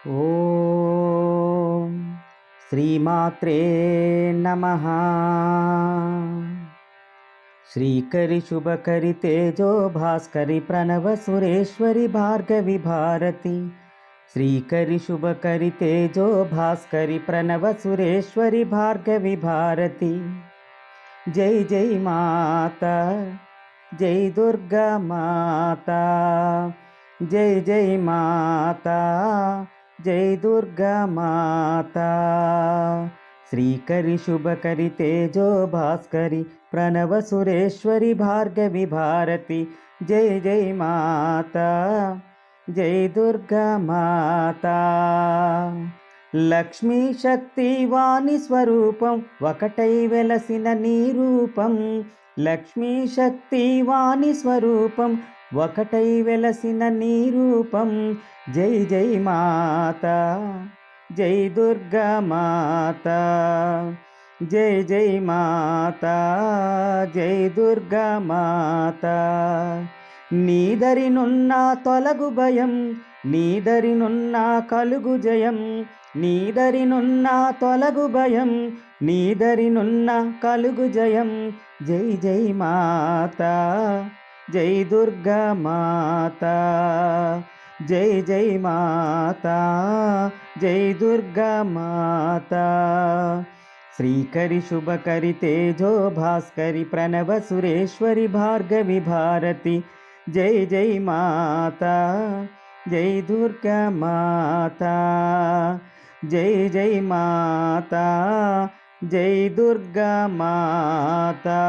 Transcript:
ఓం శ్రీమాత్రే నమః. శ్రీకరి శుభకరి తేజో భాస్కరి ప్రణవ సురేశ్వరి భార్గవి భారతి. శ్రీకరి శుభకరి తేజో భాస్కరి ప్రణవ సురేశ్వరి భార్గవి భారతి. జై జై మాతా, జై దుర్గా మాతా, జై జై మాతా, జై దుర్గా మాతా. శ్రీకరి శుభకరి తేజో భాస్కరి ప్రణవ సురేశ్వరి భార్గవి భారతి. జై జై మాతా, జై దుర్గా మాతా. లక్ష్మీ శక్తి వాణి స్వరూపం ఒకటై వెలసిన నీ రూపం. లక్ష్మీ శక్తి వాణి స్వరూపం ఒకటై వెలసిన నీ రూపం. జై జై మాతా, జై దుర్గా మాతా, జై జై మాతా, జై దుర్గా మాతా. నీదరినున్న తొలగు భయం, నీదరినున్న కలుగు జయం. నీదరినున్న తొలగు భయం, నీదరినున్న కలుగు జయం. జై జై మాతా, జై దుర్గా మాతా, జై జై మాతా, జై దుర్గా మాతా. శ్రీకరి శుభకరి తేజో భాస్కరి ప్రణవ సురేశ్వరి భార్గవి భారతి. జై జై మాతా, జై దుర్గా మాతా, జై జై మాతా, జై దుర్గా మాతా.